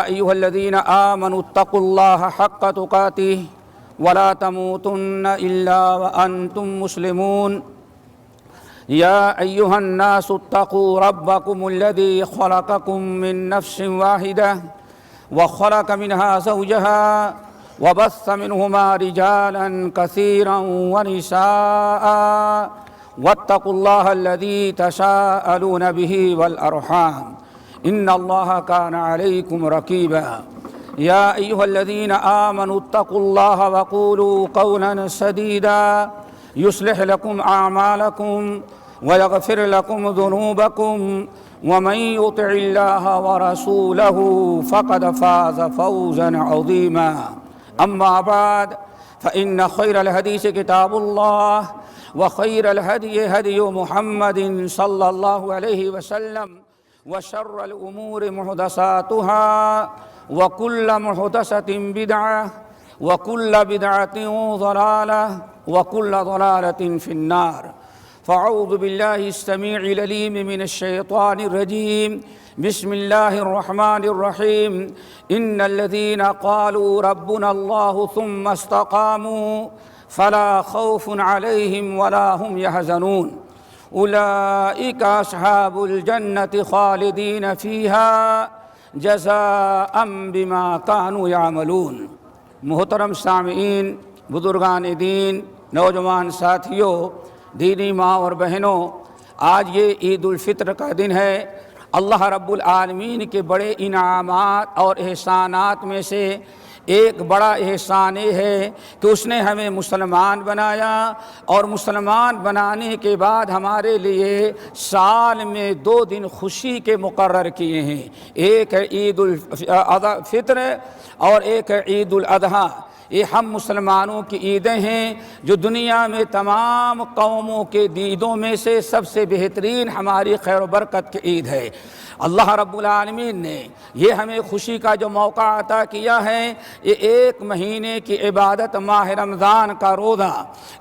أيها الذين آمنوا اتقوا الله حق تقاته ولا تموتن إلا وأنتم مسلمون يا أيها الناس اتقوا ربكم الذي خلقكم من نفس واحدة وخلق منها زوجها وبث منهما رجالا كثيرا ونساء واتقوا الله الذي تساءلون به والأرحام إن الله كان عليكم رقيبا يا أيها الذين آمنوا اتقوا الله وقولوا قولا سديدا يصلح لكم أعمالكم ويغفر لكم ذنوبكم ومن يطع الله ورسوله فقد فاز فوزا عظيما أما بعد فإن خير الحديث كتاب الله وخير الهدي هدي محمد صلى الله عليه وسلم وشر الأمور محدثاتها وكل محدثة بدعة وكل بدعة ضلالة وكل ضلالة في النار فأعوذ بالله السميع العليم من الشيطان الرجيم بسم الله الرحمن الرحيم إن الذين قالوا ربنا الله ثم استقاموا فلا خوف عليهم ولا هم يحزنون أولئك أصحاب الجنة خالدين فيها جزاء بما كانوا يعملون۔ محترم سامعین، بزرگان دین، نوجوان ساتھیوں، دینی ماں اور بہنوں، آج یہ عید الفطر کا دن ہے۔ اللہ رب العالمین کے بڑے انعامات اور احسانات میں سے ایک بڑا احسان یہ ہے کہ اس نے ہمیں مسلمان بنایا، اور مسلمان بنانے کے بعد ہمارے لیے سال میں 2 دن خوشی کے مقرر کیے ہیں، ایک ہے عید الفطر اور ایک ہے عید الاضحیٰ۔ یہ ہم مسلمانوں کی عیدیں ہیں جو دنیا میں تمام قوموں کے عیدوں میں سے سب سے بہترین ہماری خیر و برکت کی عید ہے۔ اللہ رب العالمین نے یہ ہمیں خوشی کا جو موقع عطا کیا ہے، یہ 1 مہینے کی عبادت ماہ رمضان کا روزہ،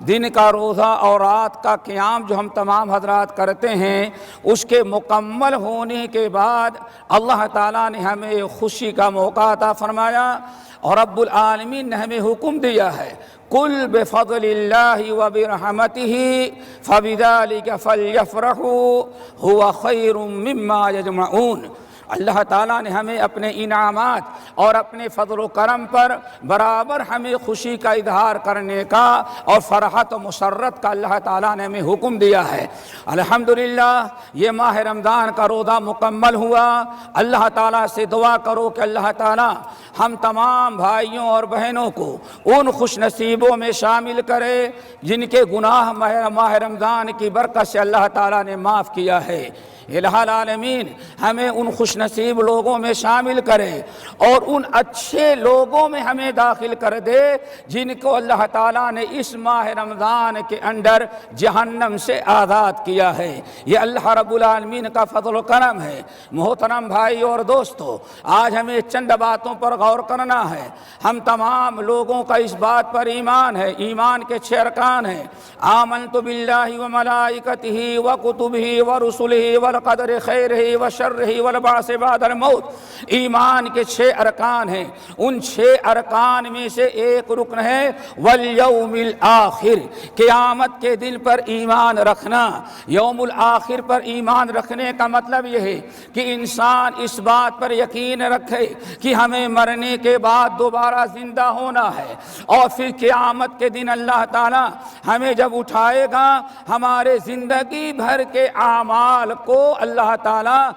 دن کا روزہ اور رات کا قیام جو ہم تمام حضرات کرتے ہیں، اس کے مکمل ہونے کے بعد اللہ تعالیٰ نے ہمیں خوشی کا موقع عطا فرمایا، اور رب العالمین نے ہمیں حکم دیا ہے قُلْ بِفَضْلِ اللَّهِ وَبِرَحْمَتِهِ فَبِذَلِكَ فَلْيَفْرَحُوا هُوَ خَيْرٌ مِّمَّا يَجْمَعُونَ۔ اللہ تعالیٰ نے ہمیں اپنے انعامات اور اپنے فضل و کرم پر برابر ہمیں خوشی کا اظہار کرنے کا اور فرحت و مسرت کا اللہ تعالیٰ نے ہمیں حکم دیا ہے۔ الحمدللہ یہ ماہ رمضان کا روزہ مکمل ہوا۔ اللہ تعالیٰ سے دعا کرو کہ اللہ تعالیٰ ہم تمام بھائیوں اور بہنوں کو ان خوش نصیبوں میں شامل کرے جن کے گناہ ماہ رمضان کی برکت سے اللہ تعالیٰ نے معاف کیا ہے۔ الہ العالمین ہمیں ان خوش نصیب لوگوں میں شامل کرے اور ان اچھے لوگوں میں ہمیں داخل کر دے جن کو اللہ تعالیٰ نے اس ماہ رمضان کے اندر جہنم سے آزاد کیا ہے۔ یہ اللہ رب العالمین کا فضل و کرم ہے۔ محترم بھائی اور دوستو، آج ہمیں چند باتوں پر غور کرنا ہے۔ ہم تمام لوگوں کا اس بات پر ایمان ہے، ایمان کے 6 ارکان ہیں۔ آمنت باللہ وملائکتہ وکتبہ ورسلہ والقدر خیرہ وشرہ والبعث بعد الموت۔ ایمان کے 6 ارکان ہیں۔ ان 6 ارکان میں سے ایک رکن ہے والیوم الآخر، قیامت کے دن پر ایمان رکھنا۔ یوم الآخر پر ایمان رکھنے کا مطلب یہ ہے کہ انسان اس بات پر یقین رکھے کہ ہمیں مرنے کے بعد دوبارہ زندہ ہونا ہے، اور پھر قیامت کے دن اللہ تعالیٰ ہمیں جب اٹھائے گا، ہمارے زندگی بھر کے اعمال کو اللہ تعالیٰ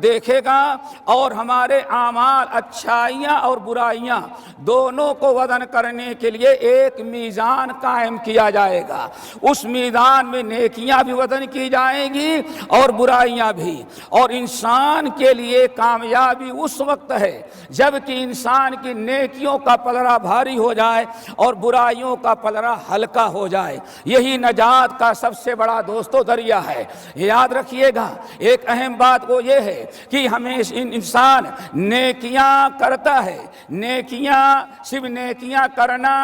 دیکھے گا، اور ہمارے اعمال اچھائیاں اور برائیاں دونوں کو وزن کرنے کے لیے ایک میزان قائم کیا جائے گا۔ اس میزان میں نیکیاں بھی وزن کی جائیں گی اور برائیاں بھی، اور انسان کے لیے کامیابی اس وقت ہے جب کہ انسان کی نیکیوں کا پلڑا بھاری ہو جائے اور برائیوں کا پلڑا ہلکا ہو جائے۔ یہی نجات کا سب سے بڑا دوستو ذریعہ ہے۔ یاد رکھیے گا ایک اہم بات وہ یہ ہے کہ ہمیں انسان نیکیاں کرتا ہے، نیکیاں صرف نیکیاں کرنا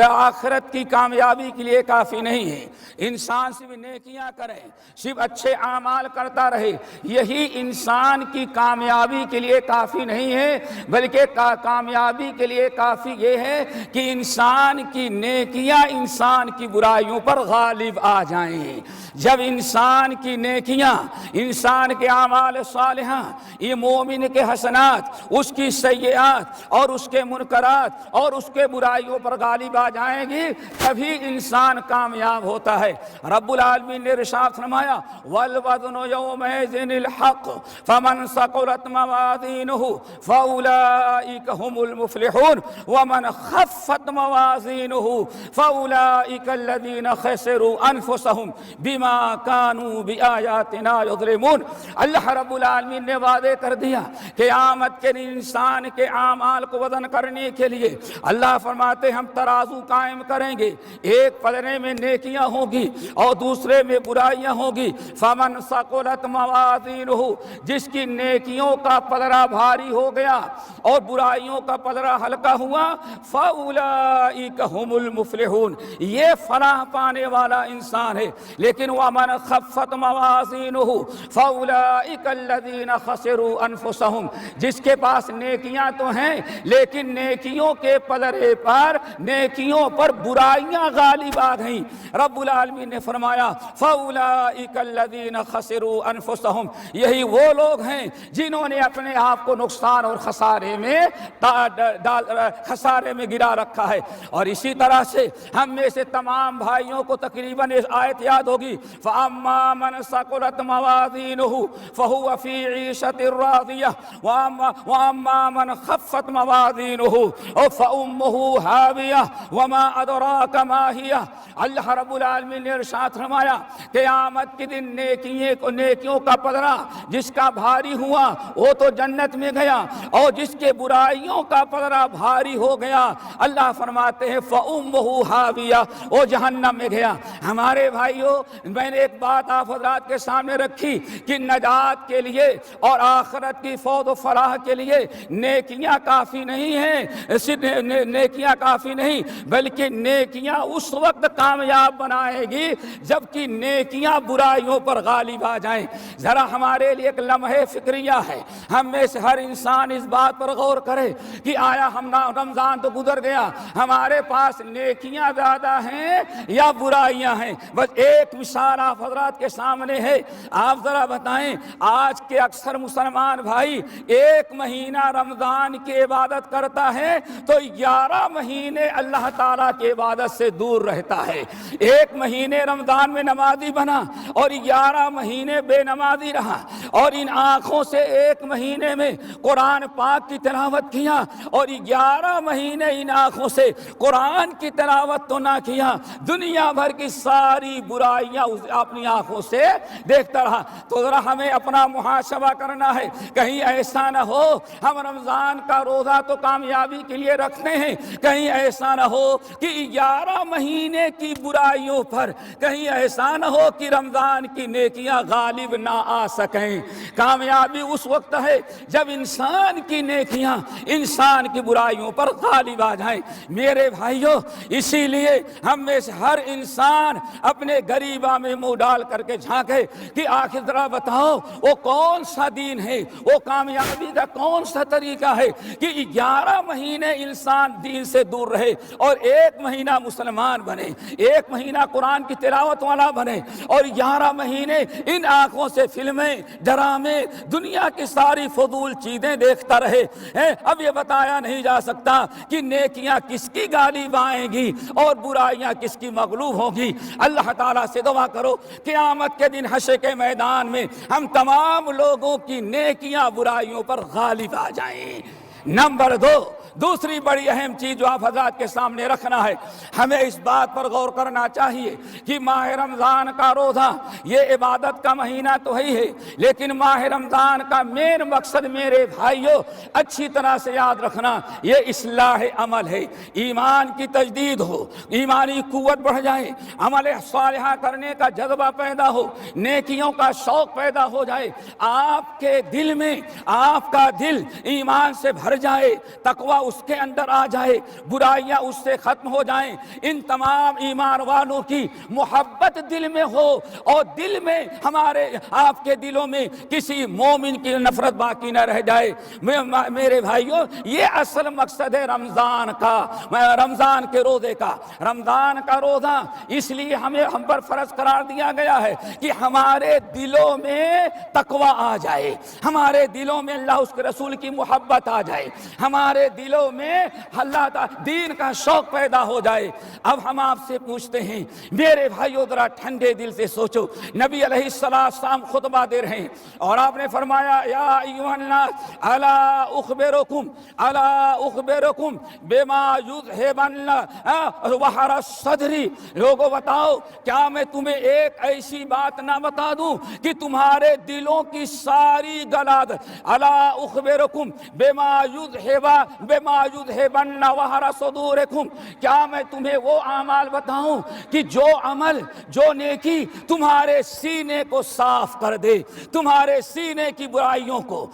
آخرت کی کامیابی کے لیے کافی نہیں ہے۔ انسان صرف نیکیاں کرے، صرف اچھے اعمال کرتا رہے، یہی انسان کی کامیابی کے لیے کافی نہیں ہے، بلکہ کامیابی کے لیے کافی یہ ہے کہ انسان کی نیکیاں انسان کی برائیوں پر غالب آ جائیں۔ جب انسان کی نیکیاں، انسان کے اعمال صالحہ، یہ مومن کے حسنات، اس کی سیئات اور اس کے منکرات اور اس کے برائیوں پر غالب آ جائیں گی، تبھی انسان کامیاب ہوتا ہے۔ رب العالمین نے ارشاد فرمایا والوزن یومئذ الحق فمن ثقلت موازینہ فاولئک هم المفلحون ومن خفت موازینہ فاولئک الذین خسروا انفسهم بما كانوا بآیاتنا یظلمون۔ اللہ رب العالمین نے وعدے کر دیا قیامت کے دن انسان کے اعمال کو وزن کرنے کے لیے اللہ فرماتے ہم ترازو قائم کریں گے، ایک پلڑے میں نیکیاں ہوں گی اور دوسرے میں برائیاں ہوں گی۔ فمن ثقلت موازینہ، جس کی نیکیوں کا پلڑا بھاری ہو گیا اور برائیوں کا پلڑا ہلکا ہوا، فاولئک هم المفلحون، یہ فلاح پانے والا انسان ہے۔ لیکن ومن خفت موازینہ فاولئک الذین خسروا انفسهم، جس کے پاس نیکیاں تو ہیں لیکن نیکیوں کے پلڑے پر، نیکیوں پر برائیاں غالب آ گئیں، رب العالمین نے فرمایا فاولئک الذین خسروا انفسهم، یہی وہ لوگ ہیں جنہوں نے اپنے آپ کو نقصان اور خسارے میں گرا رکھا ہے۔ اور اسی طرح سے ہم میں سے تمام بھائیوں کو تقریباً اس آیت یاد ہوگی فاما من ثقلت موازینہ فهو فی عیشۃ راضیہ واما من خفت موازینہ فامہ ہاویہ وما ادراک ما ہی۔ اللہ رب العالمین نے ارشاد فرمایا قیامت کے دن نیکیوں کا پلڑا جس کا بھاری ہوا وہ تو جنت میں گیا، اور جس کے برائیوں کا پلڑا بھاری ہو گیا اللہ فرماتے ہیں فامہ ہاویہ، وہ جہنم میں گیا۔ ہمارے بھائیوں، میں نے ایک بات آپ حضرات کے سامنے رکھی کہ نجات کے لیے اور آخرت کی فوز و فلاح کے لیے نیکیاں کافی نہیں ہیں، صرف نیکیاں کافی نہیں بلکہ نیکیاں اس وقت کامیاب بنائے گی جبکہ نیکیاں برائیوں پر غالب آ جائیں۔ ذرا ہمارے لیے ایک لمحے فکریہ ہے، ہم میں سے ہر انسان اس بات پر غور کرے کہ آیا ہم رمضان تو گزر گیا، ہمارے پاس نیکیاں زیادہ ہیں یا برائیاں ہیں؟ بس ایک مثال آپ حضرات کے سامنے ہے، آپ ذرا بتائیں آج کے اکثر مسلمان بھائی ایک مہینہ رمضان کی عبادت کرتا ہے تو 11 مہینے اللہ تعالیٰ کی عبادت سے دور رہتا ہے۔ ایک مہینے رمضان میں نمازی بنا اور 11 مہینے بے نمازی رہا، اور ان آنکھوں سے ایک مہینے میں قرآن پاک کی تلاوت کیا اور 11 مہینے ان آنکھوں سے قرآن کی تلاوت تو نہ کیا، دنیا بھر کی ساری برائیاں اپنی آنکھوں سے دیکھتا رہا۔ تو ذرا ہمیں اپنا محاسبہ کرنا ہے، کہیں ایسا نہ ہو ہم رمضان کا روزہ تو کامیابی کے لیے رکھتے ہیں، کہیں ایسا نہ ہو کہ 11 مہینے کی برائیوں پر کہیں ایسا نہ ہو کہ رمضان کی نیکیاں غالب نہ آ سکیں۔ کامیابی اس وقت ہے جب انسان کی نیکیاں انسان کی برائیوں پر غالب آ جائیں۔ میرے بھائیوں، اسی لیے ہم میں سے ہر انسان اپنے گریباں میں منہ ڈال کر کے جھانکے کہ آخر ذرا بتاؤ وہ کون سا دین ہے، وہ کامیابی کا کون سا طریقہ ہے کہ 11 مہینے انسان دین سے دور رہے اور ایک مہینہ مسلمان بنے، ایک مہینہ قرآن کی تلاوت والا بنے، اور 11 مہینے ان آنکھوں سے فلمیں، ڈرامے، دنیا کی ساری فضول چیزیں دیکھتا رہے۔ اب یہ بتایا نہیں جا سکتا کہ نیکیاں کس کی غالب آئیں گی اور برائیاں کس کی مغلوب ہوں گی۔ اللہ تعالیٰ سے دعا کرو قیامت کے دن حشر کے میدان میں ہم تمام لوگوں کی نیکیاں برائیوں پر غالب آ جائیں۔ نمبر 2، دوسری بڑی اہم چیز جو آپ حضرات کے سامنے رکھنا ہے، ہمیں اس بات پر غور کرنا چاہیے کہ ماہ رمضان کا روزہ یہ عبادت کا مہینہ تو ہے، لیکن ماہ رمضان کا مین مقصد میرے بھائیوں اچھی طرح سے یاد رکھنا، یہ اصلاح عمل ہے، ایمان کی تجدید ہو، ایمانی قوت بڑھ جائے، عمل صالحہ کرنے کا جذبہ پیدا ہو، نیکیوں کا شوق پیدا ہو جائے، آپ کے دل میں آپ کا دل ایمان سے بھر جائے، تقوی اس کے اندر آ جائے، برائیاں اس سے ختم ہو جائیں، ان تمام ایمان والوں کی محبت دل میں ہو، اور دل میں ہمارے آپ کے دلوں میں کسی مومن کی نفرت باقی نہ رہ جائے۔ میرے بھائیوں، یہ اصل مقصد ہے رمضان کا، رمضان کے روزے کا۔ رمضان کا روزہ اس لیے ہم پر فرض قرار دیا گیا ہے کہ ہمارے دلوں میں تقوی آ جائے، ہمارے دلوں میں اللہ اس کے رسول کی محبت آ جائے، ہمارے دلوں میں اللہ دین کا شوق پیدا ہو جائے۔ اب ہم آپ سے پوچھتے ہیں میرے بھائیو، ذرا ٹھنڈے دل سے سوچو، نبی علیہ السلام خطبہ دے رہے ہیں اور آپ نے فرمایا یا ایھا الناس الا اخبرکم بما یذھبن وحر الصدر، لوگوں بتاؤ کیا میں تمہیں ایک ایسی بات نہ بتا دوں کہ تمہارے دلوں کی ساری گلاد، الا اخبرکم بما یذھبن وحر صدورکم، کیا میں تمہیں وہ اعمال بتاؤں کہ جو عمل، جو نیکی تمہارے سینے کو صاف کر دے، تمہارے سینے کی برائیوں کو،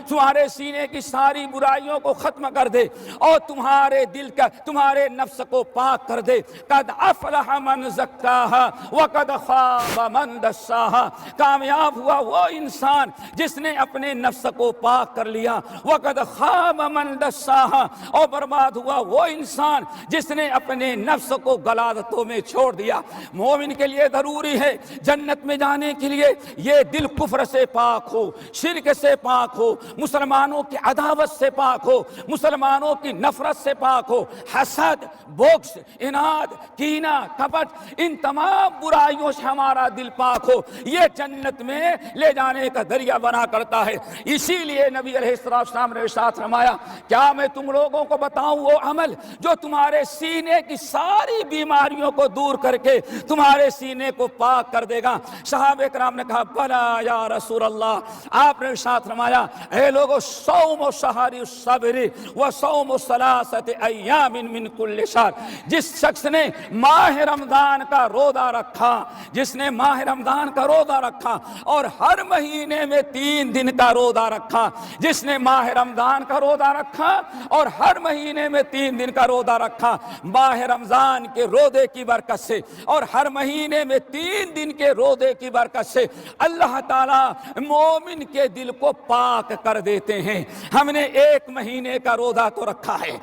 تمہارے سینے کی ساری برائیوں کو ختم کر دے، اور تمہارے دل کا، تمہارے نفس کو پاک کر دے۔ قد افلح من زکاہا وقد خاب من دساہا، کامیاب ہوا وہ انسان جس نے اپنے نفس کو پاک کر لیا، وقد خاب من دساہا، اور برباد ہوا وہ انسان جس نے اپنے نفس کو غلاظتوں میں چھوڑ دیا۔ مومن کے لیے ضروری ہے جنت میں جانے کے لیے یہ دل کفر سے پاک ہو، شرک سے پاک ہو، مسلمانوں کی عداوت سے پاک ہو، مسلمانوں کی نفرت سے پاک ہو، حسد، بغض، اناد، کینہ، کپٹ، ان تمام برائیوں سے ہمارا دل پاک ہو، یہ جنت میں لے جانے کا ذریعہ بنا کرتا ہے۔ اسی لیے نبی علیہ السلام نے ارشاد فرمایا کیا میں تم لوگوں کو بتاؤں وہ عمل جو تمہارے سینے کی ساری بیماریوں کو دور کر کے تمہارے سینے کو پاک کر دے گا؟ صحابہ کرام نے کہا بلا یا رسول اللہ۔ آپ نے ارشاد فرمایا اے لوگو، صوم شہر الصبر و صوم ثلاثۃ ایام من کل شہر، جس شخص نے ماہ رمضان کا روزہ رکھا، جس نے ماہ رمضان کا روزہ رکھا اور ہر مہینے میں 3 دن کا روزہ رکھا، جس نے ماہ رمضان کا روزہ رکھا اور ہر مہینے میں 3 دن کا روزہ رکھا، ماہ رمضان کے روزے کی برکت سے اور ہر مہینے میں 3 دن کے روزے کی برکت سے اللہ تعالیٰ مومن کے دل کو پاک کر دیتے ہیں۔ ہم نے 1 مہینے کا روزہ تو رکھا ہے،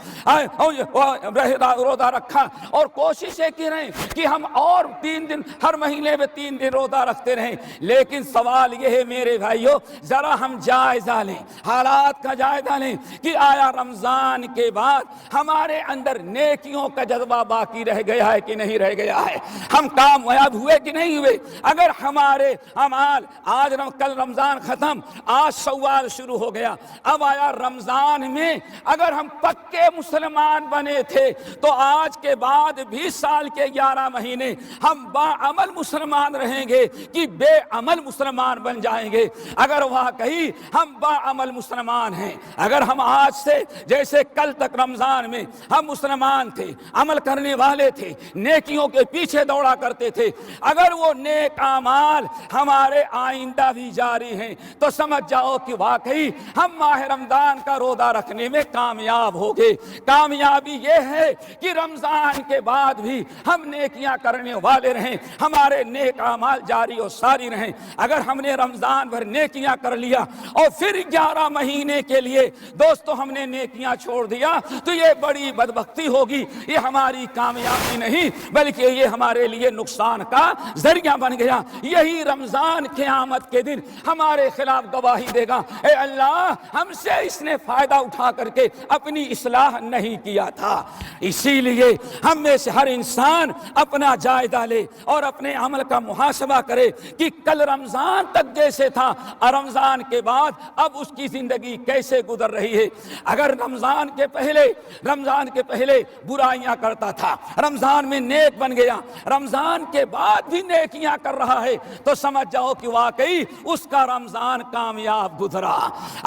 روزہ رکھا اور کوششیں کی رہے کہ ہم اور 3 دن، ہر مہینے میں 3 دن روزہ رکھتے رہیں، لیکن سوال یہ ہے میرے بھائیوں، ذرا ہم جائزہ لیں، حالات کا جائزہ لیں کہ آیا رمضان کے بعد ہمارے اندر نیکیوں کا جذبہ باقی رہ گیا ہے کہ نہیں رہ گیا ہے، ہم کامیاب ہوئے کہ نہیں ہوئے۔ اگر ہمارے اعمال، آج کل رمضان ختم، آج شوال شروع ہو گیا، اب آیا رمضان میں اگر ہم پکے مسلمان بنے تھے تو آج کے بعد بھی سال کے 11 مہینے ہم باعمل مسلمان رہیں گے کہ بے عمل مسلمان بن جائیں گے؟ اگر واقعی ہم باعمل مسلمان ہیں، اگر ہم آج سے جیسے کل تک رمضان میں ہم مسلمان تھے، عمل کرنے والے تھے، نیکیوں کے پیچھے دوڑا کرتے تھے، اگر وہ نیک اعمال ہمارے آئندہ بھی جاری ہیں تو سمجھ جاؤ کہ واقعی ہم ماہ رمضان کا روزہ رکھنے میں کامیاب ہو گئے۔ کامیابی یہ ہے کہ رمضان کے بعد بھی ہم نیکیاں کرنے والے رہیں، ہمارے نیک اعمال جاری و ساری رہیں۔ اگر ہم نے رمضان بھر نیکیاں کر لیا اور پھر 11 مہینے کے لیے دوستو ہم نے نیکیاں چھوڑ دیا تو یہ بڑی بدبختی ہوگی، یہ ہماری کامیابی نہیں بلکہ یہ ہمارے لیے نقصان کا ذریعہ بن گیا۔ یہی رمضان قیامت کے دن ہمارے خلاف گواہی دے گا، اے اللہ ہم سے اس نے فائدہ اٹھا کر کے اپنی اصلاح نہیں کیا تھا۔ اسی لیے ہم میں سے ہر انسان اپنا جائزہ لے اور اپنے عمل کا محاسبہ کرے کہ کل رمضان تک جیسے تھا اور رمضان کے بعد اب اس کی زندگی کیسے گزر رہی ہے۔ اگر رمضان کے پہلے برائیاں کرتا تھا، رمضان میں نیک بن گیا، رمضان کے بعد بھی نیکیاں کر رہا ہے، تو سمجھ جاؤ کہ واقعی اس کا رمضان کامیاب گزرا۔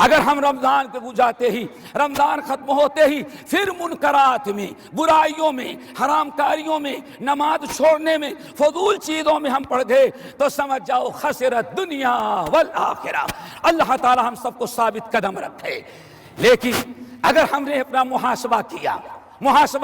اگر ہم رمضان کے گزرتے ہی، رمضان ختم ہوتے ہی پھر منکرات میں، برائیوں میں، حرام کاریوں میں، نماز چھوڑنے میں، فضول چیزوں میں ہم پڑ گئے تو سمجھ جاؤ خسرت دنیا والآخرہ۔ اللہ تعالی ہم سب کو ثابت قدم رکھے۔ لیکن اگر ہم نے اپنا محاسبہ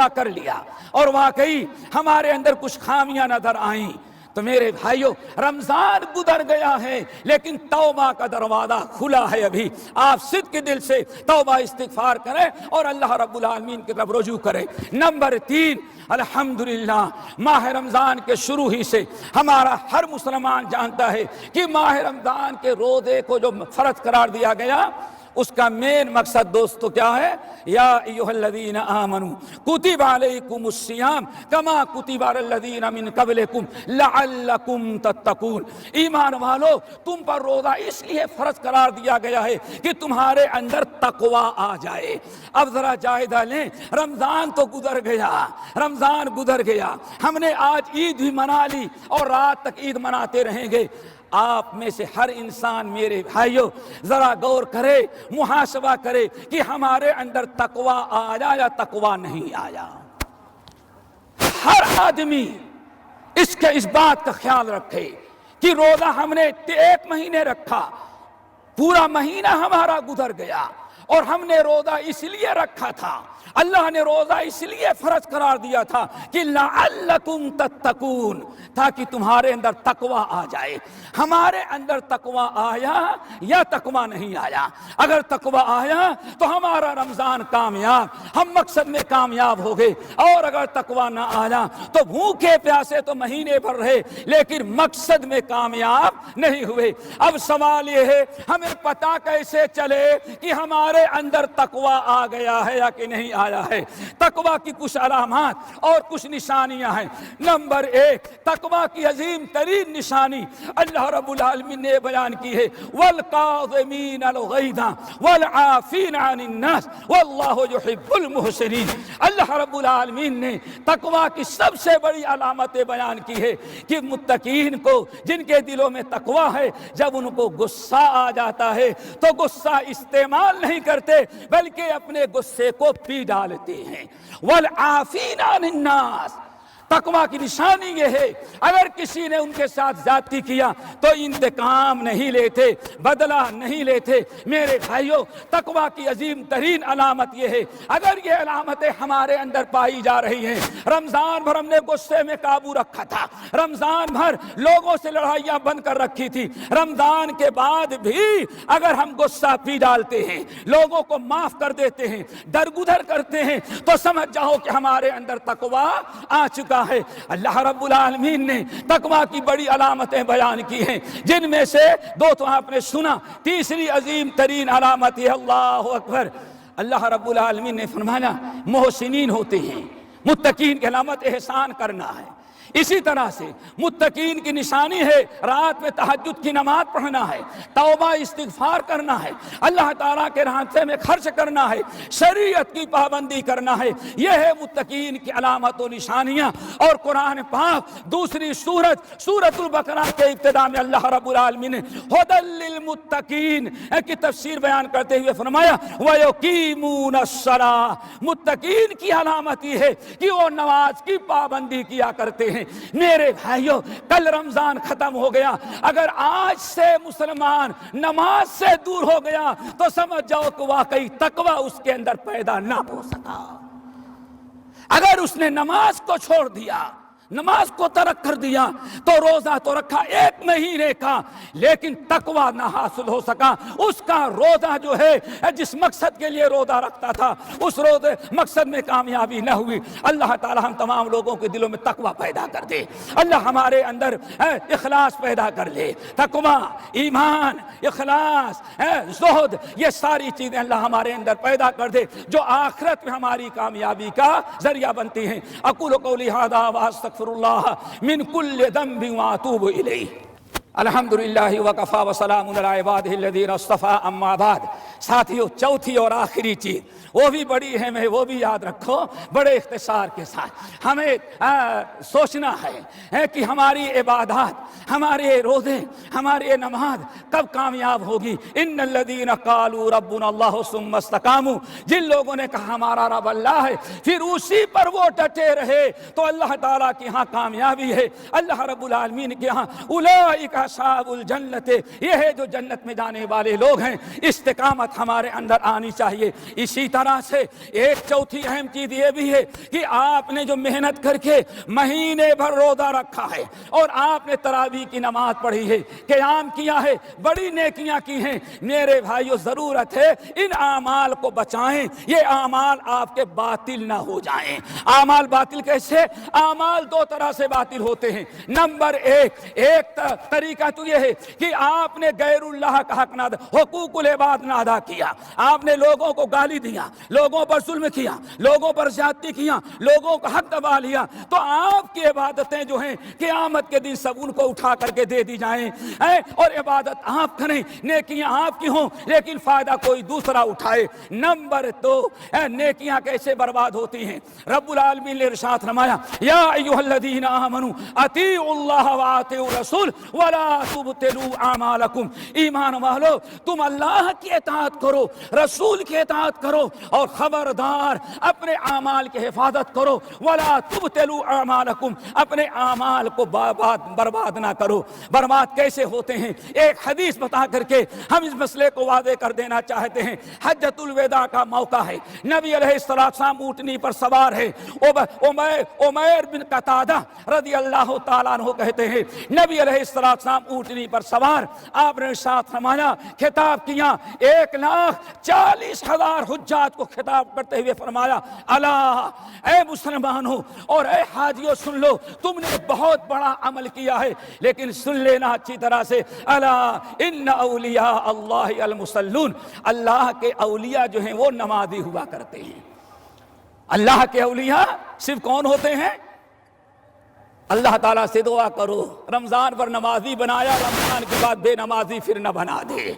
کر لیا اور واقعی ہمارے اندر کچھ خامیاں نظر آئیں تو میرے بھائیو رمضان گزر گیا ہے لیکن توبہ کا دروازہ کھلا ہے۔ ابھی آپ صدق کے دل سے توبہ استغفار کریں اور اللہ رب العالمین کی طرف رجوع کریں۔ نمبر 3، الحمدللہ ماہ رمضان کے شروع ہی سے ہمارا ہر مسلمان جانتا ہے کہ ماہ رمضان کے روزے کو جو فرض قرار دیا گیا اس کا مین مقصد دوستو کیا ہے؟ یا ایھا الذین آمنوا کتب علیکم الصیام کما کتب علی الذین من قبلکم لعلکم تتقون۔ ایمان والو تم پر روزہ اس لیے فرض قرار دیا گیا ہے کہ تمہارے اندر تقوی آ جائے۔ اب ذرا جائزہ لیں، رمضان تو گزر گیا، ہم نے آج عید بھی منا لی اور رات تک عید مناتے رہیں گے۔ آپ میں سے ہر انسان میرے بھائیوں ذرا غور کرے، محاسبہ کرے کہ ہمارے اندر تقوی آیا یا تقوی نہیں آیا۔ ہر آدمی اس بات کا خیال رکھے کہ روزہ ہم نے 1 مہینے رکھا، پورا مہینہ ہمارا گزر گیا اور ہم نے روزہ اس لیے رکھا تھا، اللہ نے روزہ اس لیے فرض قرار دیا تھا کہ لعلکم تتقون، تاکہ تمہارے اندر تقوی آ جائے۔ ہمارے اندر تقوی آیا یا تقوی نہیں آیا؟ اگر تقوی آیا تو ہمارا رمضان کامیاب، ہم مقصد میں کامیاب ہو گئے، اور اگر تقوی نہ آیا تو بھوکے پیاسے تو مہینے بھر رہے لیکن مقصد میں کامیاب نہیں ہوئے۔ اب سوال یہ ہے ہمیں پتہ کیسے چلے کہ ہمارے اندر تقوی آ گیا ہے یا کہ نہیں آیا ہے؟ تقوی کی کچھ علامات اور کچھ نشانیاں ہیں۔ نمبر 1، تقوی کی عظیم ترین نشانی اللہ رب العالمین نے بیان کی ہے، والقاظمین الغیظ والعافین عن الناس واللہ یحب المحسنین۔ اللہ رب العالمین نے تقوی کی سب سے بڑی علامتیں بیان کی ہے کہ متقین کو، جن کے دلوں میں تقوی ہے، جب ان کو غصہ آ جاتا ہے تو غصہ استعمال نہیں کرتے بلکہ اپنے غصے کو پی ڈالتے ہیں۔ والعافین عن الناس، تقوی کی نشانی یہ ہے اگر کسی نے ان کے ساتھ زیادتی کیا تو انتقام نہیں لیتے، بدلہ نہیں لیتے۔ میرے بھائیوں تقوی کی عظیم ترین علامت یہ ہے، اگر یہ علامتیں ہمارے اندر پائی جا رہی ہیں، رمضان بھر ہم نے غصے میں قابو رکھا تھا، رمضان بھر لوگوں سے لڑائیاں بند کر رکھی تھی، رمضان کے بعد بھی اگر ہم غصہ پی ڈالتے ہیں، لوگوں کو معاف کر دیتے ہیں، درگزر کرتے ہیں، تو سمجھ جاؤ کہ ہمارے اندر تقوی آ چکا ہے۔ اللہ رب العالمین نے تقوی کی بڑی علامتیں بیان کی ہیں، جن میں سے 2 تو آپ نے سنا، تیسری عظیم ترین علامت ہے اللہ اکبر۔ اللہ رب العالمین نے فرمایا محسنین ہوتے ہیں، متقین کی علامت احسان کرنا ہے۔ اسی طرح سے متقین کی نشانی ہے رات میں تہجد کی نماز پڑھنا ہے، توبہ استغفار کرنا ہے، اللہ تعالیٰ کے راستے میں خرچ کرنا ہے، شریعت کی پابندی کرنا ہے۔ یہ ہے متقین کی علامت و نشانیاں۔ اور قرآن پاک دوسری سورۃ البقرہ کے ابتدا میں اللہ رب العالمین نے ھدی للمتقین کی تفسیر بیان کرتے ہوئے فرمایا وَيُقِيمُونَ الصَّلَاةَ، متقین کی علامت یہ ہے کہ وہ نماز کی پابندی کیا کرتے ہیں۔ میرے بھائیوں کل رمضان ختم ہو گیا، اگر آج سے مسلمان نماز سے دور ہو گیا تو سمجھ جاؤ کہ واقعی تقوی اس کے اندر پیدا نہ ہو سکا۔ اگر اس نے نماز کو چھوڑ دیا، نماز کو ترک کر دیا تو روزہ تو رکھا 1 مہینے کا لیکن تقوی نہ حاصل ہو سکا۔ اس کا روزہ جو ہے جس مقصد کے لیے روزہ رکھتا تھا اس روزے مقصد میں کامیابی نہ ہوئی۔ اللہ تعالی ہم تمام لوگوں کے دلوں میں تقوی پیدا کر دے، اللہ ہمارے اندر اخلاص پیدا کر لے۔ تقوی، ایمان، اخلاص، زہد، یہ ساری چیزیں اللہ ہمارے اندر پیدا کر دے جو آخرت میں ہماری کامیابی کا ذریعہ بنتی ہیں۔ اقول قولی ھذا واستغفر اللہ من کل ذنب واتوب الیہ۔ الحمدللہ وکفا وسلام علی عبادہ الذین اصطفیٰ اما بعد۔ ساتھیو، چوتھی اور آخری چیز وہ بھی بڑی اہم ہے، وہ بھی یاد رکھو بڑے اختصار کے ساتھ۔ ہمیں سوچنا ہے کہ ہماری عبادات، ہمارے روزے، ہماری نماز کب کامیاب ہوگی۔ ان الذین قالوا ربنا اللہ ثم استقاموا، جن لوگوں نے کہا ہمارا رب اللہ ہے پھر اسی پر وہ ڈٹے رہے تو اللہ تعالیٰ کے ہاں کامیابی ہے۔ اللہ رب العالمین کے ہاں اولئک اصحاب الجنت، یہ ہے جو جنت میں جانے والے لوگ ہیں۔ استقامت ہمارے اندر آنی چاہیے۔ اسی طرح سے ایک چوتھی اہم چیز یہ بھی ہے کہ آپ نے جو محنت کر کے مہینے بھر روزہ رکھا ہے اور آپ نے تراویح کی نماز پڑھی ہے، قیام کیا ہے، بڑی نیکیاں کی ہیں، میرے بھائیو ضرورت ہے ان اعمال کو بچائیں، یہ اعمال آپ کے باطل نہ ہو جائیں۔ اعمال باطل کیسے؟ اعمال دو طرح سے باطل ہوتے ہیں۔ نمبر ایک طریقہ تو یہ ہے کہ آپ نے غیر اللہ کا حق نہ ادا، حقوق العباد نہ ادا کیا، آپ نے لوگوں کو گالی دیا، لوگوں پر ظلم کیا، لوگوں پر زیادتی کیا، لوگوں کا حق دبا لیا، تو آپ کی عبادتیں جو ہیں قیامت کے دن سب ان کو اٹھا کر کے دے دی جائیں، اور عبادت آپ کریں، نیکیاں آپ کی ہوں، لیکن فائدہ کوئی دوسرا اٹھائے۔ نمبر دو، نیکیاں کیسے برباد ہوتی ہیں؟ رب العالمین نے ارشاد فرمایا یا ایھا الذین آمنوا اطیعوا اللہ واطیعوا الرسول ولا تبطلوا اعمالکم، ایمان والو تم اللہ کی اطاعت کرو، رسول کی اطاعت کرو، اور خبردار اپنے اعمال کی حفاظت کرو، ولا تبطلوا اعمالکم، اپنے اعمال کو برباد نہ کرو۔ برباد کیسے ہوتے ہیں؟ ایک حدیث بتا کر کے ہم اس مسئلے کو واضح کر دینا چاہتے ہیں۔ حجۃ الوداع کا موقع ہے، نبی علیہ السلام اونٹنی پر سوار ہے، عمیر بن قتادہ رضی اللہ تعالیٰ عنہ کہتے ہیں نبی علیہ السلام اونٹنی پر سوار، آپ نے ارشاد فرمایا، خطاب کیا 1,40,000 حجاج کو خطاب کرتے ہوئے فرمایا الا، اے مسلمانوں اور اے حاجیوں سن لو، تم نے بہت بڑا عمل کیا ہے لیکن سن لینا اچھی طرح سے، الا ان اولیاء اللہ المصلون، اللہ کے اولیاء جو ہیں وہ نمازی ہوا کرتے ہیں۔ اللہ کے اولیاء صرف کون ہوتے ہیں؟ اللہ تعالیٰ سے دعا کرو رمضان پر نمازی بنایا، رمضان کے بعد بے نمازی پھر نہ بنا دے،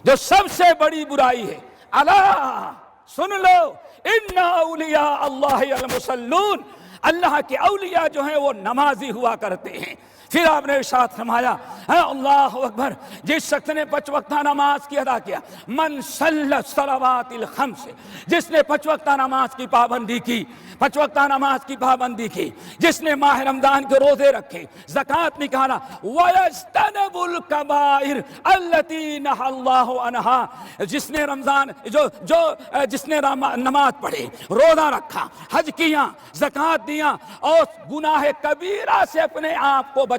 جو سب سے بڑی برائی ہے۔ اللہ سن لو، ان اولیاء اللہ المصلون، اللہ کے اولیاء جو ہیں وہ نمازی ہوا کرتے ہیں۔ پھر آپ نے ارشاد فرمایا اللہ اکبر، جس شخص نے 5 وقتہ نماز کی ادا کیا، من صلی الصلوات الخمس، جس نے 5 وقتہ نماز کی پابندی کی، 5 وقتہ نماز کی پابندی کی، جس نے ماہ رمضان کے روزے رکھے، زکوٰۃ نکالا، وَيَجْتَنِبُ الْكَبَائِرَ الَّتِي نَهَى اللَّهُ عَنْهَا، جس نے رمضان جس نے نماز پڑھی، روزہ رکھا، حج کیا، زکوٰۃ دیا اور گناہ کبیرہ سے اپنے آپ کو بچایا،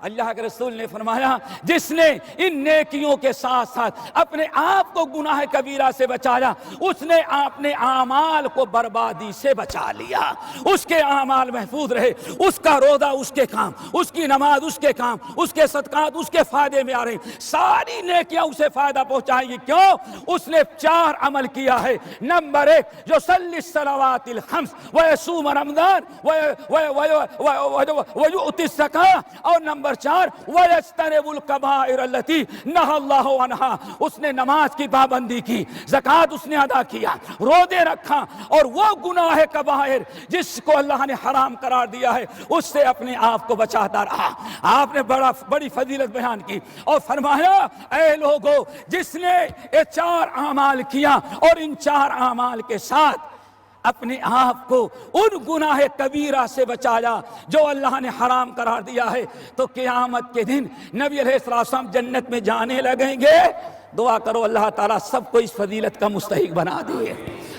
اللہ کے رسول نے فرمایا جس نے ان نیکیوں کے ساتھ ساتھ اپنے آپ کو گناہ کبیرہ سے بچایا، اس نے اپنے اعمال کو بربادی سے بچا لیا، اس کے اعمال محفوظ رہے، اس کا روزہ اس کے کام، اس کی نماز اس کے کام، اس کے صدقات اس کے فائدے میں آ رہے، ساری نیکیاں اسے فائدہ پہنچائیں گی۔ کیوں؟ اس نے 4 عمل کیا ہے۔ نمبر 1، جو صلی الصلوات الخمس ویصوم رمضان ویؤتی الزکاۃ، اور نمبر 4 وَيَجْتَنِبُ الْكَبَائِرَ الَّتِي نَهَى اللَّهُ عَنْهَا، اس نے نماز کی پابندی کی، زکوٰۃ اس نے ادا کیا، روزے رکھا، اور وہ گناہ کبائر جس کو اللہ نے حرام قرار دیا ہے اس سے اپنے آپ کو بچاتا رہا۔ آپ نے بڑی فضیلت بیان کی اور فرمایا اے لوگو، جس نے یہ 4 اعمال کیا اور ان 4 اعمال کے ساتھ اپنے آپ کو ان گناہ کبیرہ سے بچایا جو اللہ نے حرام قرار دیا ہے، تو قیامت کے دن نبی علیہ السلام جنت میں جانے لگیں گے۔ دعا کرو اللہ تعالیٰ سب کو اس فضیلت کا مستحق بنا دے،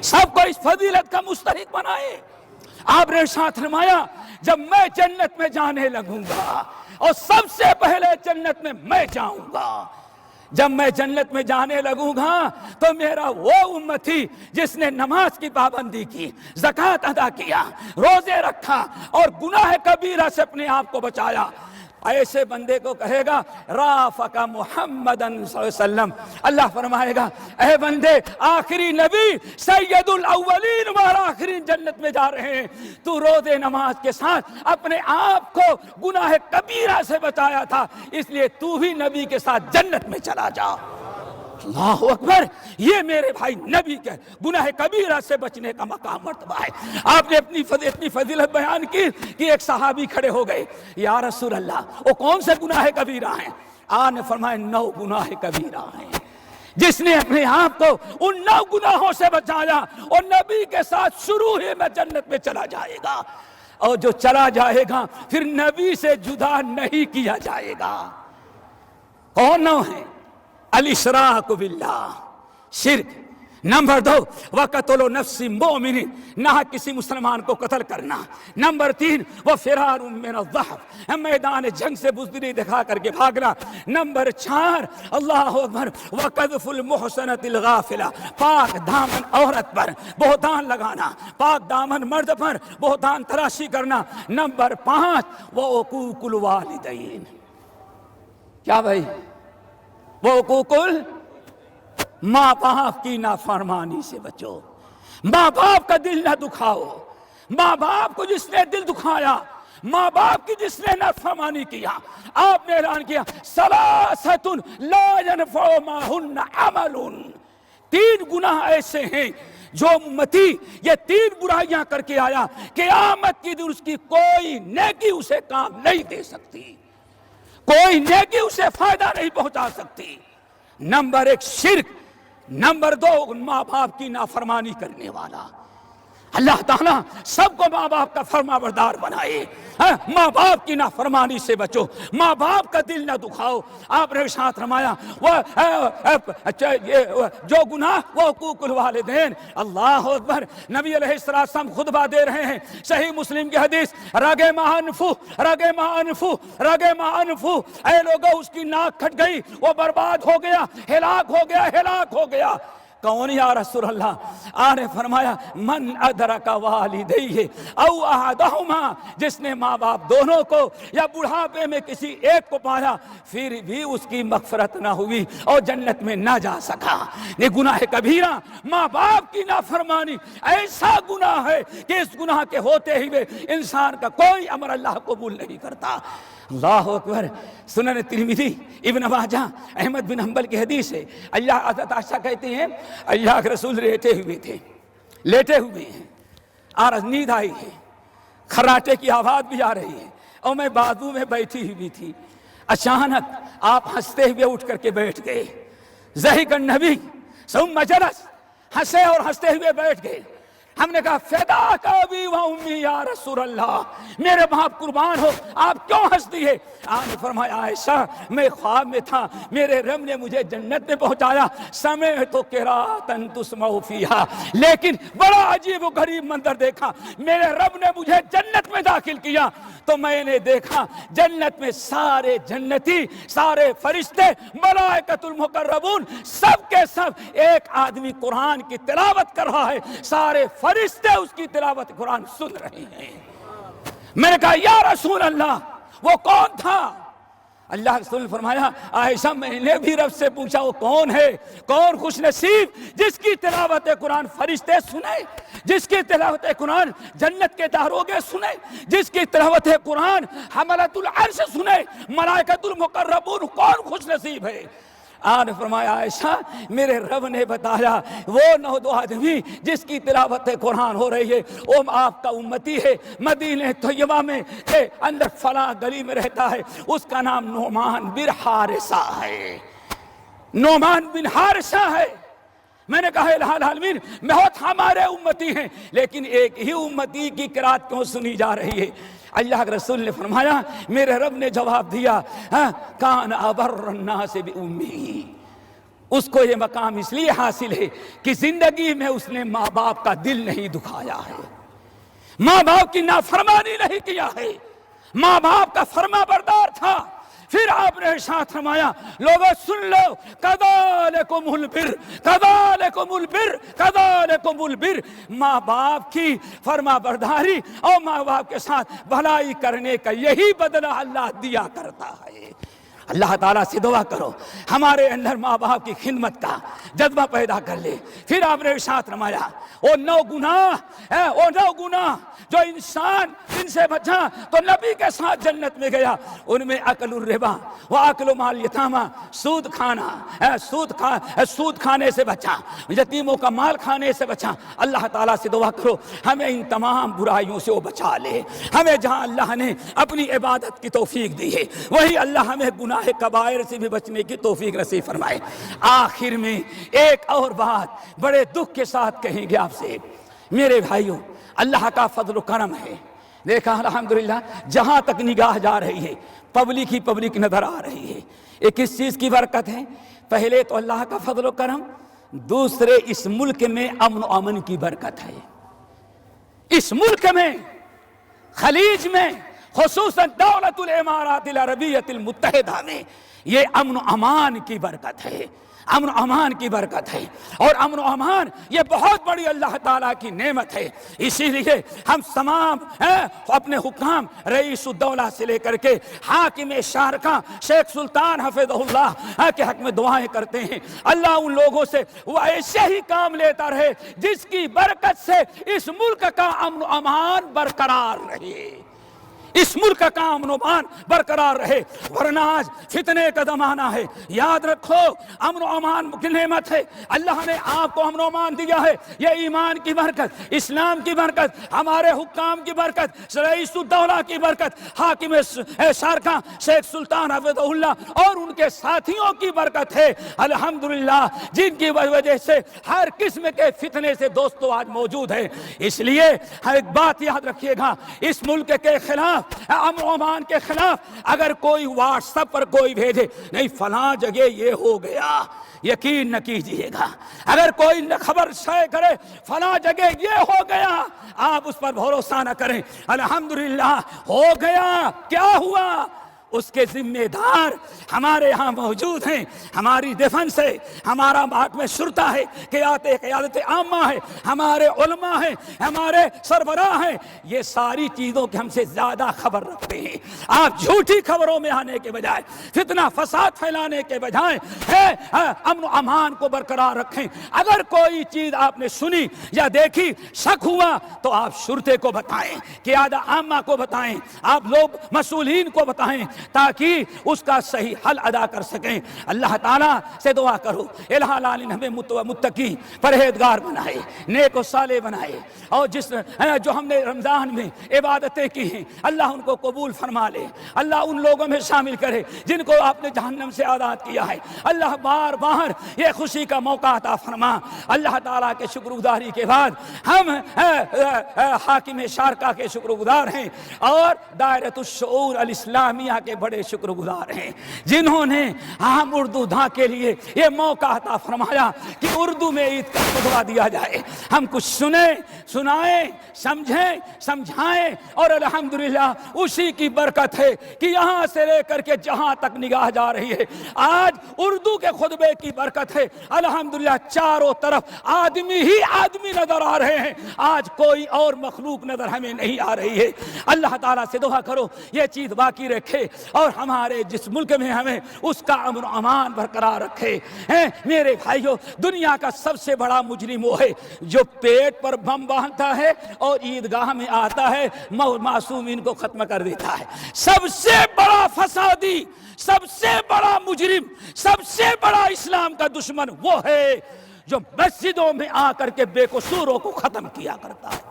سب کو اس فضیلت کا مستحق بنائے۔ آپ نے ارشاد فرمایا جب میں جنت میں جانے لگوں گا اور سب سے پہلے جنت میں میں جاؤں گا، جب میں جنت میں جانے لگوں گا تو میرا وہ امتی جس نے نماز کی پابندی کی، زکوٰۃ ادا کیا، روزے رکھا اور گناہ کبیرہ سے اپنے آپ کو بچایا، ایسے بندے کو کہے گا رافق محمد صلی اللہ علیہ وسلم، اللہ فرمائے گا اے بندے آخری نبی سید الاولین والآخرین جنت میں جا رہے ہیں، تو روز نماز کے ساتھ اپنے آپ کو گناہ کبیرہ سے بچایا تھا، اس لیے تو بھی نبی کے ساتھ جنت میں چلا جا۔ اللہ اکبر، یہ میرے بھائی نبی کے گناہ کبیرہ سے بچنے کا مقام مرتبہ ہے۔ آپ نے اپنی فضیلت بیان کی کہ ایک صحابی کھڑے ہو گئے، یا رسول اللہ وہ کون سے گناہ کبیرہ ہیں؟ آپ نے فرمایا 9 گناہ کبیرہ ہیں۔ جس نے اپنے آپ کو ان 9 گناہوں سے بچایا اور نبی کے ساتھ شروع ہی میں جنت میں چلا جائے گا، اور جو چلا جائے گا پھر نبی سے جدا نہیں کیا جائے گا۔ کون 9 ہیں؟ الاشراک باللہ، شرک۔ نمبر 2 وقتل نفس مومن، نہ کسی مسلمان کو قتل کرنا۔ نمبر 3 وفرار من الضحف، میدان جنگ سے بزدلی دکھا کر کے بھاگنا۔ نمبر 4 اللہ اکبر وقذف المحصنۃ الغافلہ، پاک دامن عورت پر بہتان لگانا، پاک دامن مرد پر بہتان تراشی کرنا۔ نمبر 5 وعقوق الوالدین، کیا بھائی؟ وہ حقوق ماں باپ کی نافرمانی سے بچو، ماں باپ کا دل نہ دکھاؤ، ماں باپ کو جس نے دل دکھایا، ماں باپ کی جس نے نافرمانی کیا، آپ نے اعلان کیا ثلاثۃ لا ينفع معهن عمل، 3 گناہ ایسے ہیں جو امتی یہ 3 برائیاں کر کے آیا، قیامت کی دن اس کی کوئی نیکی اسے کام نہیں دے سکتی، کوئی نیکی اسے فائدہ نہیں پہنچا سکتی۔ نمبر 1 شرک، نمبر 2 ماں باپ کی نافرمانی کرنے والا۔ اللہ تعالیٰ سب کو ماں باپ کا فرما بردار بنائے، ماں باپ کی نافرمانی سے بچو، ماں باپ کا دل نہ دکھاؤ۔ آپ نے ارشاد فرمایا جو گناہ وہ حقوق الوالدین۔ اللہ اکبر، نبی علیہ السلام خطبہ دے رہے ہیں، صحیح مسلم کی حدیث، رگے ماں انفو، رگے ماں انفو، رگے ماں انفو، اے لوگو اس کی ناک کھٹ گئی، وہ برباد ہو گیا، ہلاک ہو گیا، ہلاک ہو گیا۔ کون یا رسول اللہ؟ آپ نے فرمایا من ادرک والدیہ او احدہما، جس نے ماں باپ دونوں کو یا بڑھاپے میں کسی ایک کو پایا پھر بھی اس کی مغفرت نہ ہوئی اور جنت میں نہ جا سکا۔ یہ گناہ کبیرہ، ماں باپ کی نافرمانی ایسا گناہ ہے کہ اس گناہ کے ہوتے ہی انسان کا کوئی عمل اللہ قبول نہیں کرتا۔ اللہ اکبر، سنن ترمذی، ابن ماجہ، احمد بن حنبل کی حدیث ہے، اللہ حضرت عائشہ کہتے ہیں اللہ کے رسول لیٹے ہوئے تھے، لیٹے ہوئے ہیں، اور نیند آئی ہے، خراٹے کی آواز بھی آ رہی ہے، اور میں بازو میں بیٹھی ہوئی تھی، اچانک آپ ہنستے ہوئے اٹھ کر کے بیٹھ گئے، ضحک النبی ثم جلس، ہنسے اور ہنستے ہوئے بیٹھ گئے۔ ہم نے کہا فداک ابی و امی یا رسول اللہ، میرے باپ قربان ہو، آپ کیوں ہنستی ہے؟ آپ نے فرمایا عائشہ میں خواب میں تھا، میرے رب نے مجھے جنت میں پہنچایا، سمعت قراءۃ تسمع فیہا، لیکن بڑا عجیب و غریب منظر دیکھا، میرے رب نے مجھے جنت میں داخل کیا تو میں نے دیکھا جنت میں سارے جنتی، سارے فرشتے، ملائکۃ المقربون، سب کے سب ایک آدمی قرآن کی تلاوت کر رہا ہے، سارے فرشتے اس کی تلاوت قرآن سن رہے ہیں۔ میں نے کہا یا رسول اللہ وہ کون تھا؟ اللہ کے رسول نے فرمایا عائشہ میں نے بھی رب سے پوچھا وہ کون ہے؟ کون خوش نصیب جس کی تلاوت قرآن فرشتے سنے، جس کی تلاوت قرآن جنت کے داروغے سنے، جس کی تلاوت قرآن حملۃ العرش سنے، ملائکۃ المقربون، کون خوش نصیب ہے؟ آپ نے فرمایا عائشہ میرے رب نے بتایا وہ 9 آدمی جس کی تلاوت قرآن ہو رہی ہے وہ آپ کا امتی ہے، مدینہ طیبہ میں اندر فلاں گلی میں رہتا ہے، اس کا نام نعمان بن حارثہ ہے، نعمان بن حارثہ ہے۔ میں نے کہا الہ العالمین بہت ہمارے امتی ہیں لیکن ایک ہی امتی کی قرات کیوں سنی جا رہی ہے؟ اللہ کے رسول نے فرمایا میرے رب نے جواب دیا کان ابر الناس بامہ، اس کو یہ مقام اس لیے حاصل ہے کہ زندگی میں اس نے ماں باپ کا دل نہیں دکھایا ہے، ماں باپ کی نافرمانی نہیں کیا ہے، ماں باپ کا فرما بردار تھا، پھر آپ نے ارشاد فرمایا لوگوں سن لو، کذالکم البر، کذالکم البر، کذالکم البر، ماں باپ کی فرما برداری اور ماں باپ کے ساتھ بھلائی کرنے کا یہی بدلہ اللہ دیا کرتا ہے۔ اللہ تعالیٰ سے دعا کرو ہمارے اندر ماں باپ کی خدمت کا جذبہ پیدا کر لے۔ پھر آپ نے ارشاد فرمایا وہ 9 گناہ جو انسان ان سے بچا تو نبی کے ساتھ جنت میں گیا، ان میں اکل الربا واکل مال یتاما، سود کھانے سے بچا، یتیموں کا مال کھانے سے بچا۔ اللہ تعالیٰ سے دعا کرو ہمیں ان تمام برائیوں سے وہ بچا لے۔ ہمیں جہاں اللہ نے اپنی عبادت کی توفیق دی ہے وہی اللہ ہمیں گناہ کبائر سے بھی بچنے کی توفیق نصیب فرمائے۔ آخر میں ایک اور بات بڑے دکھ کے ساتھ کہیں گے آپ سے، میرے بھائیوں اللہ کا فضل و کرم ہے، دیکھا الحمدللہ جہاں تک نگاہ جا رہی ہے پبلک ہی پبلک نظر آ رہی ہے۔ یہ کس چیز کی برکت ہے؟ پہلے تو اللہ کا فضل و کرم، دوسرے اس ملک میں امن و امن کی برکت ہے۔ اس ملک میں خلیج میں خصوصاً دولت الامارات العربیۃ المتحدہ میں یہ امن و امان کی برکت ہے، امن و امان کی برکت ہے، اور امن و امان یہ بہت بڑی اللہ تعالیٰ کی نعمت ہے۔ اسی لیے ہم تمام اپنے حکام رئیس الدولہ سے لے کر کے حاکم شارقہ شیخ سلطان حفظہ اللہ کے حق میں دعائیں کرتے ہیں اللہ ان لوگوں سے وہ ایسے ہی کام لیتا رہے جس کی برکت سے اس ملک کا امن و امان برقرار رہے، اس ملک کا امن و امان برقرار رہے، ورنہ آج فتنے کا زمانہ ہے۔ یاد رکھو امن و امان کی نعمت ہے، اللہ نے آپ کو امن و امان دیا ہے، یہ ایمان کی برکت، اسلام کی برکت، ہمارے حکام کی برکت، رئیس الدولہ کی برکت، حاکم شارقہ شیخ سلطان حفظہ اللہ اور ان کے ساتھیوں کی برکت ہے الحمدللہ، جن کی وجہ سے ہر قسم کے فتنے سے دوستو آج موجود ہے۔ اس لیے ہر ایک بات یاد رکھیے گا، اس ملک کے خلاف امن و امان کے خلاف اگر کوئی واٹس ایپ پر کوئی بھیجے نہیں فلاں جگہ یہ ہو گیا، یقین نہ کیجئے گا۔ اگر کوئی خبر شائع کرے فلاں جگہ یہ ہو گیا، آپ اس پر بھروسہ نہ کریں، الحمدللہ ہو گیا، کیا ہوا اس کے ذمہ دار ہمارے ہاں موجود ہیں، ہماری ڈیفنس ہے، ہمارا محکمہ شرطہ ہے، قیادت عامہ ہے، ہمارے علماء ہیں، ہمارے سربراہ ہیں، یہ ساری چیزوں کی ہم سے زیادہ خبر رکھتے ہیں۔ آپ جھوٹی خبروں میں آنے کے بجائے، فتنہ فساد پھیلانے کے بجائے امن و امان کو برقرار رکھیں۔ اگر کوئی چیز آپ نے سنی یا دیکھی شک ہوا تو آپ شرطے کو بتائیں، قیادت عامہ کو بتائیں، آپ لوگ مسئولین کو بتائیں تاکہ اس کا صحیح حل ادا کر سکیں۔ اللہ تعالیٰ سے دعا کرو الہ العالمین ہمیں متقی پرہیزگار بنائے، نیک و صالح بنائے، اور جو ہم نے رمضان میں عبادتیں کی ہیں اللہ ان کو قبول فرما لے، اللہ ان لوگوں میں شامل کرے جن کو آپ نے جہنم سے آزاد کیا ہے، اللہ بار بار یہ خوشی کا موقع عطا فرما۔ اللہ تعالیٰ کے شکر گزاری کے بعد ہم حاکم شارقہ کے شکر گزار ہیں اور دائرۃ الشعور الاسلامیہ کے بڑے شکر گزار ہیں جنہوں نے عام اردو داں کے لیے یہ موقع عطا فرمایا کہ اردو میں عید کا خطبہ دیا جائے، ہم کچھ سنائیں، سمجھیں، سمجھائیں، اور الحمدللہ اسی کی برکت ہے کہ یہاں سے لے کر کے جہاں تک نگاہ جا رہی ہے آج اردو کے خطبے کی برکت ہے الحمدللہ، چاروں طرف آدمی ہی آدمی نظر آ رہے ہیں، آج کوئی اور مخلوق نظر ہمیں نہیں آ رہی ہے۔ اللہ تعالیٰ سے دعا کرو یہ چیز باقی رکھے اور ہمارے جس ملک میں ہمیں اس کا امن و امان برقرار رکھے۔ میرے بھائیو دنیا کا سب سے بڑا مجرم وہ ہے جو پیٹ پر بم باندھتا ہے اور عیدگاہ میں آتا ہے معصومین کو ختم کر دیتا ہے۔ سب سے بڑا فسادی، سب سے بڑا مجرم، سب سے بڑا اسلام کا دشمن وہ ہے جو مسجدوں میں آ کر کے بے قصوروں کو ختم کیا کرتا ہے۔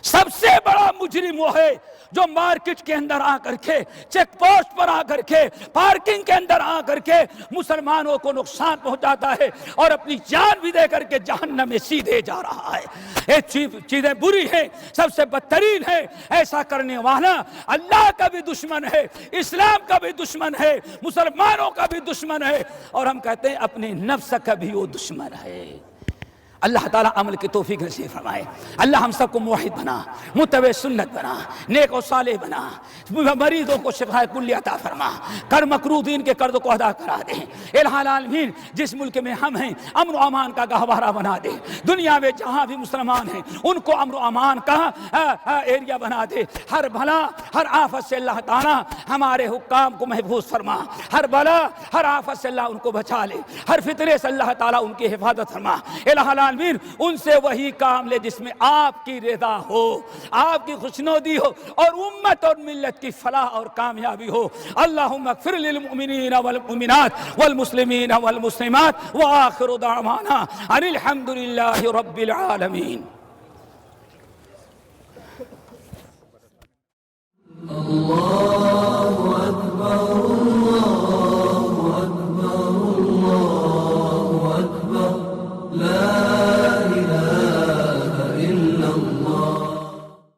سب سے بڑا مجرم وہ ہے جو مارکیٹ کے اندر آ کر کے، چیک پوسٹ پر آ کر کے، پارکنگ کے اندر آ کر کے مسلمانوں کو نقصان پہنچاتا ہے اور اپنی جان بھی دے کر کے جہنم میں سیدھے جا رہا ہے۔ یہ چیزیں بری ہیں، سب سے بدترین ہے۔ ایسا کرنے والا اللہ کا بھی دشمن ہے، اسلام کا بھی دشمن ہے، مسلمانوں کا بھی دشمن ہے، اور ہم کہتے ہیں اپنے نفس کا بھی وہ دشمن ہے۔ اللہ تعالیٰ عمل کی توفیق نصیب فرمائے. اللہ ہم سب کو موحد بنا، متبع سنت بنا، نیک و صالح بنا، مریضوں کو شفا کلی عطا فرما، کر مکروبین کے قرض کو ادا کرا دے. الہ العالمین جس ملک میں ہم ہیں امن و امان کا گہوارہ بنا دے. دنیا میں جہاں بھی مسلمان ہیں ان کو امن و امان کا ایریا بنا دے. ہر بھلا ہر آفت سے اللہ تعالیٰ ہمارے حکام کو محفوظ فرما. ہر بلا ہر آفت سے اللہ ان کو بچا لے. ہر فتنے سے اللہ تعالیٰ ان کی حفاظت فرما. الہ العالمین ان سے وہی کام لے جس میں آپ کی رضا ہو، آپ کی خوشنودی ہو اور امت اور ملت کی فلاح اور کامیابی ہو. اللہم اغفر للمؤمنین والمؤمنات والمسلمین والمسلمات وآخر دعوانا ان الحمد للہ رب العالمین. اللہ